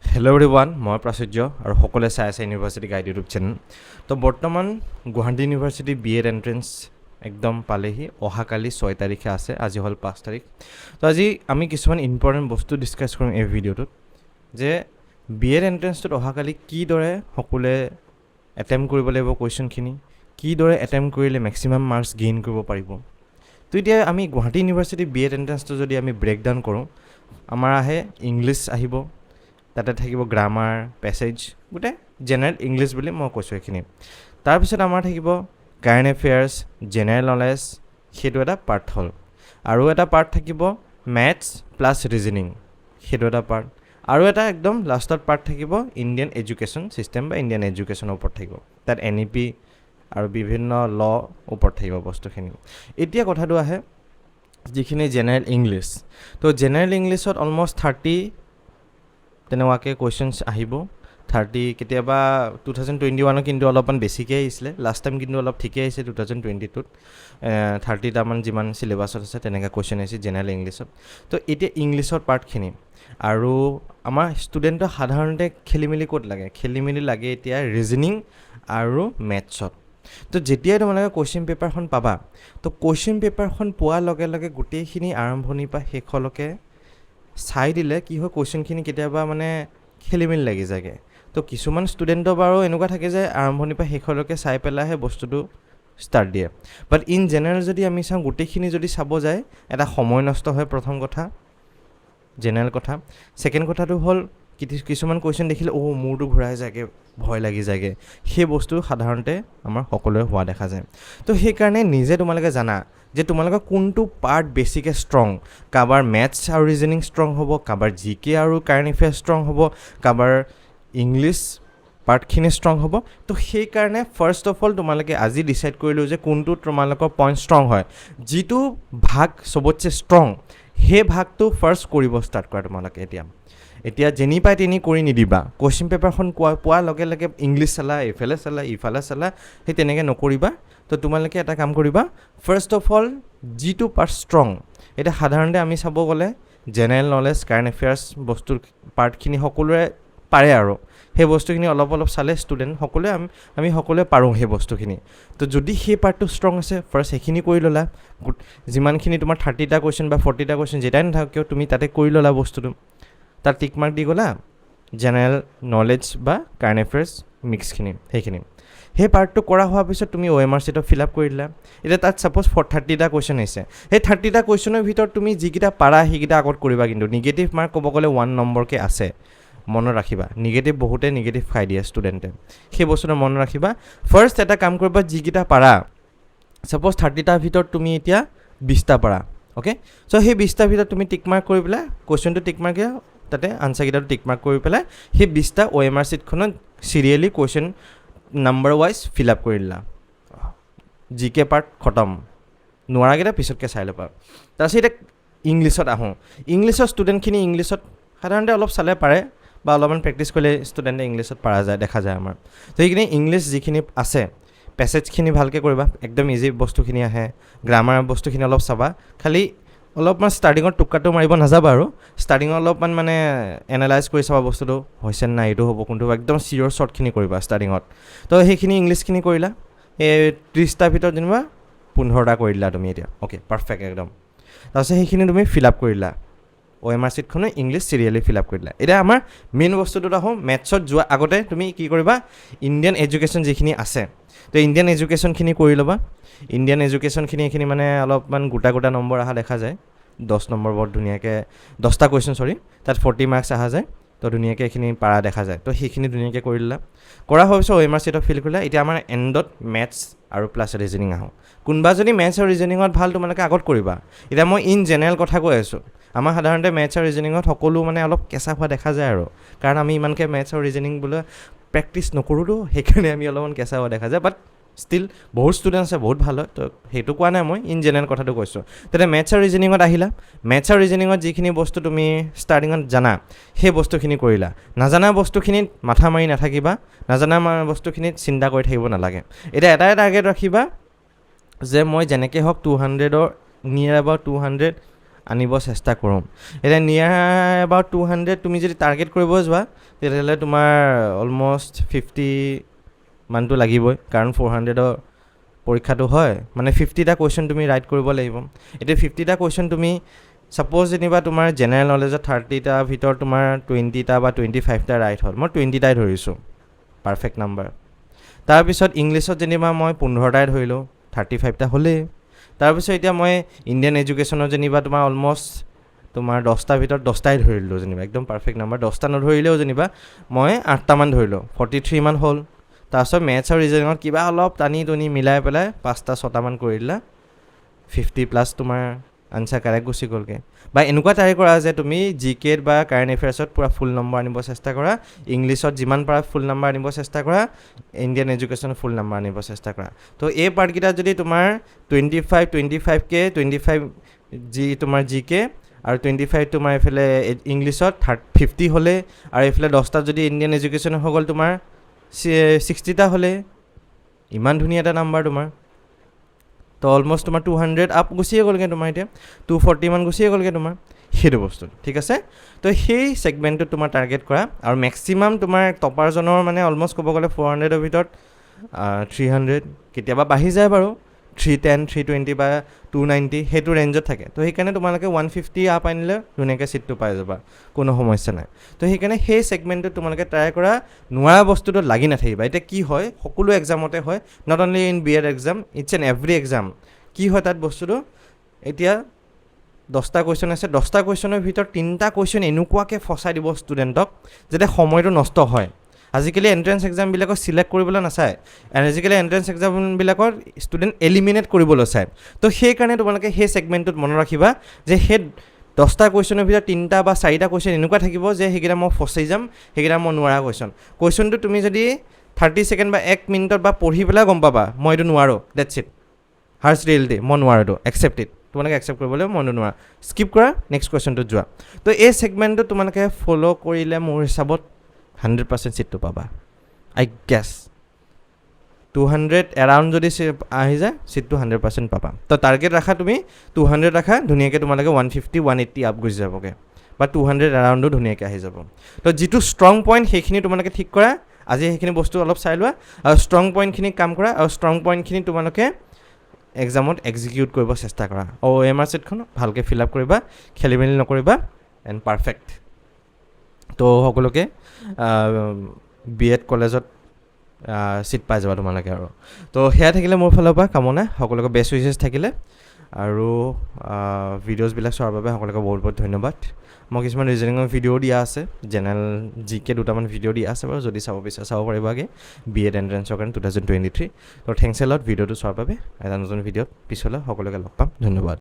Hello everyone, মই প্ৰাচুৰ্য আৰু সকলোৱে চাই আছে ইউনিভাৰ্চিটি গাইড ইউটিউব চেনেল। তো বৰ্তমান গুৱাহাটী ইউনিভাৰ্চিটি B.Ed এন্ট্ৰেন্স একদম পালেহি, অহাকালি 6 তাৰিখে আছে, আজি হ'ল 5 তাৰিখ। তো আজি আমি কিছুমান ইম্পৰ্টেণ্ট বস্তু ডিছকাছ কৰিম এই ভিডিঅ'টোত, যে B.Ed এন্ট্ৰেন্সটোত অহাকালি কিদৰে সকলোৱে এটেম্প কৰিব লাগিব কুৱেশ্যনখিনি, কিদৰে এটেম্প কৰিলে মেক্সিমাম মাৰ্কছ গেইন কৰিব পাৰিব। তো এতিয়া আমি গুৱাহাটী ইউনিভাৰ্চিটি B.Ed এন্ট্ৰেন্সটো যদি আমি ব্ৰেকডাউন কৰোঁ, আমাৰ আহে ইংলিছ আহিব, তাতে থাকিব গ্ৰামাৰ, পেছেজ, গোটেই জেনেৰেল ইংলিছ বুলি মই কৈছোঁ এইখিনি। তাৰপিছত আমাৰ থাকিব কাৰেণ্ট এফেয়াৰ্ছ, জেনেৰেল নলেজ, সেইটো এটা পাৰ্ট হ'ল। আৰু এটা পাৰ্ট থাকিব মেথছ প্লাছ ৰিজনিং, সেইটো এটা পাৰ্ট। আৰু এটা একদম লাষ্টত পাৰ্ট থাকিব ইণ্ডিয়ান এডুকেশ্যন ছিষ্টেম বা ইণ্ডিয়ান এডুকেশ্যনৰ ওপৰত থাকিব। তাত NEP আৰু বিভিন্ন ল ওপৰত থাকিব বস্তুখিনি। এতিয়া কথাটো আহে যিখিনি জেনেৰেল ইংলিছ, তো জেনেৰেল ইংলিছত অলমষ্ট 30 তেনেকুৱাকৈ কুৱেশ্যনছ আহিব। 30 কেতিয়াবা 2021 কিন্তু অলপমান বেছিকৈ আহিছিলে, লাষ্ট টাইম কিন্তু অলপ ঠিকেই আহিছে 2022ত 30টামান যিমান চিলেবাছত আছে তেনেকৈ কুৱেশ্যন আহিছে জেনেৰেল ইংলিছত। তো এতিয়া ইংলিছৰ পাৰ্টখিনি আৰু আমাৰ ষ্টুডেণ্টৰ সাধাৰণতে খেলিমেলি ক'ত লাগে, খেলিমেলি লাগে এতিয়া ৰিজনিং আৰু মেথছত। তো যেতিয়াই তোমালোকে কুৱেশ্যন পেপাৰখন পাবা, তো কুৱেশ্যন পেপাৰখন পোৱাৰ লগে লগে গোটেইখিনি আৰম্ভণিৰ পৰা শেষলৈকে চাই দিলে কি হয়, কুৱেশ্যনখিনি কেতিয়াবা মানে খেলিমেলি লাগি যায়গৈ। তো কিছুমান ষ্টুডেণ্টৰ বাৰু এনেকুৱা থাকে যে আৰম্ভণিৰ পৰা শেষলৈকে চাই পেলাইহে বস্তুটো ষ্টাৰ্ট দিয়ে। বাট ইন জেনেৰেল যদি আমি চাওঁ, গোটেইখিনি যদি চাব যায়, এটা সময় নষ্ট হয় প্ৰথম কথা, জেনেৰেল কথা। ছেকেণ্ড কথাটো হ'ল কিছুমান কুৱেশ্যন দেখিলে মূৰটো ঘূৰাই যায়গৈ, ভয় লাগি যায়গৈ। সেই বস্তু সাধাৰণতে আমাৰ সকলোৱে হোৱা দেখা যায়। তো সেইকাৰণে নিজে তোমালোকে জানা যে তোমালোকৰ কোনটো পাৰ্ট বেছিকৈ ষ্ট্ৰং। কাৰোবাৰ মেথছ আৰু ৰিজনিং ষ্ট্ৰং হ'ব, কাৰোবাৰ GK আৰু কাৰেণ্ট এফেয়াৰ্ছ ষ্ট্ৰং হ'ব, কাৰোবাৰ ইংলিছ পাৰ্টখিনি ষ্ট্ৰং হ'ব। তো সেইকাৰণে ফাৰ্ষ্ট অফ অল তোমালোকে আজি ডিচাইড কৰিলোঁ যে কোনটো তোমালোকৰ পইণ্ট ষ্ট্ৰং হয়, যিটো ভাগ চবতছে ষ্ট্ৰং, সেই ভাগটো ফাৰ্ষ্ট কৰিব ষ্টাৰ্ট কৰা তোমালোকে। এতিয়া যেনি পাই তেনি কৰি নিদিবা। কুৱেশ্যন পেপাৰখন পোৱাৰ লগে লগে ইংলিছ চালা, এইফালে চালা, ইফালে চালা, সেই তেনেকৈ নকৰিবা। তো তোমালোকে এটা কাম কৰিবা, ফাৰ্ষ্ট অফ অল যিটো পাৰ্ট ষ্ট্ৰং, এতিয়া সাধাৰণতে আমি চাব গ'লে জেনেৰেল নলেজ, কাৰেণ্ট এফেয়াৰ্ছ বস্তুৰ পাৰ্টখিনি সকলোৰে পাৰে আৰু সেই বস্তুখিনি অলপ অলপ চালে ষ্টুডেণ্ট সকলোৱে আমি সকলোৱে পাৰোঁ সেই বস্তুখিনি। তো যদি সেই পাৰ্টটো ষ্ট্ৰং আছে, ফাৰ্ষ্ট সেইখিনি কৰি ল'লা। যিমানখিনি তোমাৰ 30টা কুৱেশ্যন বা 40টা কুৱেশ্যন যেটাই নাথাকক কিয়, তুমি তাতে কৰি ল'লা বস্তুটো, তাত টিক মাৰ্ক দি গ'লা। জেনেৰেল নলেজ বা কাৰেণ্ট এফেয়াৰ্ছ মিক্সখিনি সেইখিনি, সেই পাৰ্টটো কৰা হোৱাৰ পিছত তুমি OMR শ্বীটত ফিল আপ কৰি দিলা। এতিয়া তাত ছাপ'জ 30টা কুৱেশ্যন আহিছে, সেই 30টা কুৱেশ্যনৰ ভিতৰত তুমি যিকেইটা পাৰা সেইকেইটা আগত কৰিবা। কিন্তু নিগেটিভ মাৰ্ক ক'ব গ'লে 1 নম্বৰকৈ আছে, মনত ৰাখিবা। নিগেটিভ বহুতে নিগেটিভ খাই দিয়ে ষ্টুডেণ্টে, সেই বস্তুটো মনত ৰাখিবা। ফাৰ্ষ্ট এটা কাম কৰিবা, যিকেইটা পাৰা, ছাপ'জ 30টাৰ ভিতৰত তুমি এতিয়া 20টা পাৰা, অ'কে। চ' সেই 20টাৰ ভিতৰত তুমি টিক মাৰ্ক কৰি পেলাই কুৱেশ্যনটো টিক মাৰ্ক দিয়া, তাতে আনচাৰকেইটাটো টিক মাৰ্ক কৰি পেলাই সেই 20টা OMR শ্বীটখনত serially question number wise fill up কৰি দিলা। GK পাৰ্ট খতম, নোৱাৰাকেইটা পিছতকৈ চাই ল'বা। তাৰপিছত এতিয়া ইংলিছত আহোঁ। ইংলিছৰ ষ্টুডেণ্টখিনি ইংলিছত সাধাৰণতে অলপ চালে পাৰে, বা অলপমান প্ৰেক্টিছ কৰিলে ষ্টুডেণ্টে ইংলিছত পাৰা যায়, দেখা যায় আমাৰ। তো সেইখিনি ইংলিছ যিখিনি আছে, পেছেজখিনি ভালকৈ কৰিবা, একদম ইজি বস্তুখিনি আহে। গ্ৰামাৰ বস্তুখিনি অলপ চাবা, খালি অলপমান ষ্টাৰ্টিঙত টোক্কাটো মাৰিব নাযাবা আৰু ষ্টাৰ্টিঙত অলপমান মানে এনালাইজ কৰি চাবা বস্তুটো হৈছে নাই, এইটো হ'ব কোনটো, একদম চিয়'ৰ শ্বৰ্টখিনি কৰিবা ষ্টাৰ্টিঙত। তো সেইখিনি ইংলিছখিনি কৰিলা, এই 30টাৰ ভিতৰত যেনিবা 15টা কৰি দিলা তুমি এতিয়া, অ'কে, পাৰফেক্ট একদম। তাৰপিছত সেইখিনি তুমি ফিল আপ কৰিলা, OMR শ্বীটখনে ইংলিছ চিৰিয়েলি ফিল আপ কৰি দিলা। এতিয়া আমাৰ মেইন বস্তুটোত আহোঁ। মেথছত যোৱা আগতে তুমি কি কৰিবা, ইণ্ডিয়ান এডুকেশ্যন যিখিনি আছে, তো ইণ্ডিয়ান এডুকেশ্যনখিনি কৰি ল'বা। ইণ্ডিয়ান এডুকেশ্যনখিনি এইখিনি মানে অলপমান গোটা গোটা নম্বৰ অহা দেখা যায়, 10 নম্বৰ বৰ ধুনীয়াকৈ 10টা কুৱেশ্যন, তাত 40 মাৰ্কছ অহা যায়। তো ধুনীয়াকৈ এইখিনি পাৰা দেখা যায়। তো সেইখিনি ধুনীয়াকৈ কৰি দিলা। কৰা হোৱাৰ পিছত OMR শ্বীটত ফিল কৰিলা। এতিয়া আমাৰ এণ্ডত মেথছ আৰু প্লাছ ৰিজনিং আহোঁ। কোনোবা যদি মেথছ আৰু ৰিজনিঙত ভাল, তোমালোকে আগত কৰিবা। এতিয়া মই ইন জেনেৰেল কথা কৈ আছোঁ। আমাৰ সাধাৰণতে মেথছ আৰু ৰিজনিঙত সকলো মানে অলপ কেঁচা হোৱা দেখা যায় আৰু, কাৰণ আমি ইমানকৈ মেথছ আৰু ৰিজনিং বোলে প্ৰেক্টিছ নকৰোঁতো, সেইকাৰণে আমি অলপমান কেঁচা হোৱা দেখা যায়। বাট ষ্টিল বহুত ষ্টুডেণ্ট আছে, বহুত ভাল হয়। তো সেইটো কোৱা নাই, মই ইন জেনেৰেল কথাটো কৈছোঁ। তেতিয়া মেথছ আৰু ৰিজনিঙত আহিলা। মেথছ আৰু ৰিজনিঙত যিখিনি বস্তু তুমি ষ্টাৰ্টিঙত জানা, সেই বস্তুখিনি কৰিলা। নাজানা বস্তুখিনিত মাথা মাৰি নাথাকিবা, নাজানা বস্তুখিনিত চিন্তা কৰি থাকিব নালাগে। এতিয়া এটাই টাৰ্গেট ৰাখিবা যে মই যেনেকৈ হওক 200ৰ নিয়েৰ এবাউট 200 আনিব চেষ্টা কৰোঁ এতিয়া নিয়াৰ এবাউট 200 তুমি যদি টাৰ্গেট কৰিব যোৱা তেতিয়াহ'লে তোমাৰ অলমষ্ট 50 মানটো লাগিবই কাৰণ 400ৰ পৰীক্ষাটো হয় মানে 50টা কুৱেশ্যন তুমি ৰাইট কৰিব লাগিব এতিয়া 50টা কুৱেশ্যন তুমি ছাপ'জ যেনিবা তোমাৰ জেনেৰেল নলেজত 30টা ভিতৰত তোমাৰ 20টা বা 25টা ৰাইট হ'ল মই 20টাই ধৰিছোঁ পাৰফেক্ট নাম্বাৰ তাৰপিছত ইংলিছত যেনিবা মই 15টাই ধৰিলোঁ 35টা হ'লেই তাৰপিছত এতিয়া মই ইণ্ডিয়ান এডুকেশ্যনৰ যেনিবা তোমাৰ অলমষ্ট তোমাৰ 10টাৰ ভিতৰত 10টাই ধৰিলোঁ যেনিবা একদম পাৰফেক্ট নাম্বাৰ 10টা নধৰিলেও যেনিবা মই 8টামান ধৰিলোঁ 43 মান হ'ল তাৰপিছত মেথছ আৰু ৰিজনিঙত কিবা অলপ টানি টুনি মিলাই পেলাই 5টা 6টামান কৰি দিলা 50 প্লাছ তোমাৰ আনচাৰ কাৰেক্ট গুচি গ'লগৈ বা এনেকুৱা ট্ৰাই কৰা যে তুমি জিকেত বা কাৰেণ্ট এফেয়াৰ্ছত পূৰা ফুল নম্বৰ আনিব চেষ্টা কৰা ইংলিছত যিমান পাৰা ফুল নম্বৰ আনিব চেষ্টা কৰা ইণ্ডিয়ান এডুকেশ্যনত ফুল নম্বৰ আনিব চেষ্টা কৰা তো এই পাৰ্টকেইটা যদি তোমাৰ 25K 25 যি তোমাৰ জিকে আৰু 25 তোমাৰ এইফালে ইংলিছত 50 হ'লে আৰু এইফালে 10টাত যদি ইণ্ডিয়ান এডুকেশ্যন হৈ গ'ল তোমাৰ 60টা হ'লে ইমান ধুনীয়া এটা নাম্বাৰ তোমাৰ তো অলমষ্ট তোমাৰ 200 আপ গুচিয়ে গ'লগৈ তোমাৰ এতিয়া 240 মান গুচিয়ে গ'লগৈ তোমাৰ সেইটো বস্তু ঠিক আছে তো সেই ছেগমেণ্টটোত তোমাৰ টাৰ্গেট কৰা আৰু মেক্সিমাম তোমাৰ টপাৰজনৰ মানে অলমষ্ট ক'ব গ'লে 400ৰ ভিতৰত 300 কেতিয়াবা বাঢ়ি যায় বাৰু 310 320 বা 290 সেইটো ৰেঞ্জত থাকে তো সেইকাৰণে তোমালোকে 150 আপ আনিলে ধুনীয়াকৈ ছিটটো পাই যাবা কোনো সমস্যা নাই তো সেইকাৰণে সেই ছেগমেণ্টটোত তোমালোকে ট্ৰাই কৰা নোৱাৰা বস্তুটো লাগি নাথাকিবা এতিয়া কি হয় সকলো এক্সামতে হয় not only in B.Ed exam it's in every exam কি হয় তাত বস্তুটো এতিয়া 10টা কুৱেশ্যন আছে 10টা কুৱেশ্যনৰ ভিতৰত 3টা কুৱেশ্যন এনেকুৱাকৈ ফচাই দিব ষ্টুডেণ্টক যাতে সময়টো নষ্ট হয় আজিকালি এণ্ট্ৰেঞ্চ এক্সামবিলাকক চিলেক্ট কৰিবলৈ নাচায় আজিকালি এণ্ট্ৰেঞ্চ এক্সামবিলাকৰ ষ্টুডেণ্ট এলিমিনেট কৰিবলৈ চায় তো সেইকাৰণে তোমালোকে সেই ছেগমেণ্টটোত মনত ৰাখিবা যে সেই 10টা কুৱেশ্যনৰ ভিতৰত 3টা বা 4টা কুৱেশ্যন এনেকুৱা থাকিব যে সেইকেইটা মই ফচি যাম সেইকেইটা মই নোৱাৰা কুৱেশ্যনটো তুমি যদি 30 ছেকেণ্ড বা 1 মিনিটত বা পঢ়ি পেলাই গম পাবা মই এইটো নোৱাৰোঁ ডেটছ ইট হাৰ্ছ ৰিয়েলিটি মই নোৱাৰোঁ একচেপ্ট ইট তোমালোকে একচেপ্ট কৰিবলৈ মই নোৱাৰা স্কিপ কৰা নেক্সট কুৱেশ্যনটোত যোৱা তো এই ছেগমেণ্টটো তোমালোকে ফ'ল' কৰিলে মোৰ হিচাপত 100% ছিটটো পাবা আই গেছ 200 এৰাউণ্ড যদি আহি যায় ছিটটো 100% পাবা তো টাৰ্গেট ৰাখা তুমি 200 ৰাখা ধুনীয়াকৈ তোমালোকে 150 180 আপ গুচি যাবগৈ বা 200 এৰাউণ্ডো ধুনীয়াকৈ আহি যাব তো যিটো ষ্ট্ৰং পইণ্ট সেইখিনি তোমালোকে ঠিক কৰা আজি সেইখিনি বস্তু অলপ চাই লোৱা আৰু ষ্ট্ৰং পইণ্টখিনি কাম কৰা আৰু ষ্ট্ৰং পইণ্টখিনি তোমালোকে এক্সামত এক্সিকিউট কৰিব চেষ্টা কৰা OMR ছিটখন ভালকৈ ফিল আপ কৰিবা খেলি মেলি নকৰিবা এণ্ড পাৰফেক্ট তো সকলোকে B.Ed কলেজত ছিট পাই যাবা তোমালোকে আৰু তো সেয়া থাকিলে মোৰ ফালৰ পৰা কামনা সকলোকে বেষ্ট উইচেছ থাকিলে আৰু ভিডিঅ'ছবিলাক চোৱাৰ বাবে সকলোকে বহুত বহুত ধন্যবাদ মই কিছুমান ৰিজনিঙৰ ভিডিঅ' দিয়া আছে জেনেৰেল জিকে দুটামান ভিডিঅ' দিয়া আছে বাৰু যদি চাব বিচাৰে চাব পাৰিবাগৈ B.Ed এণ্ট্ৰেঞ্চৰ কাৰণে 2023 তো থেংকছ এ লট ভিডিঅ'টো চোৱাৰ বাবে এটা নতুন ভিডিঅ'ত পিছলৈ সকলোকে লগ পাম ধন্যবাদ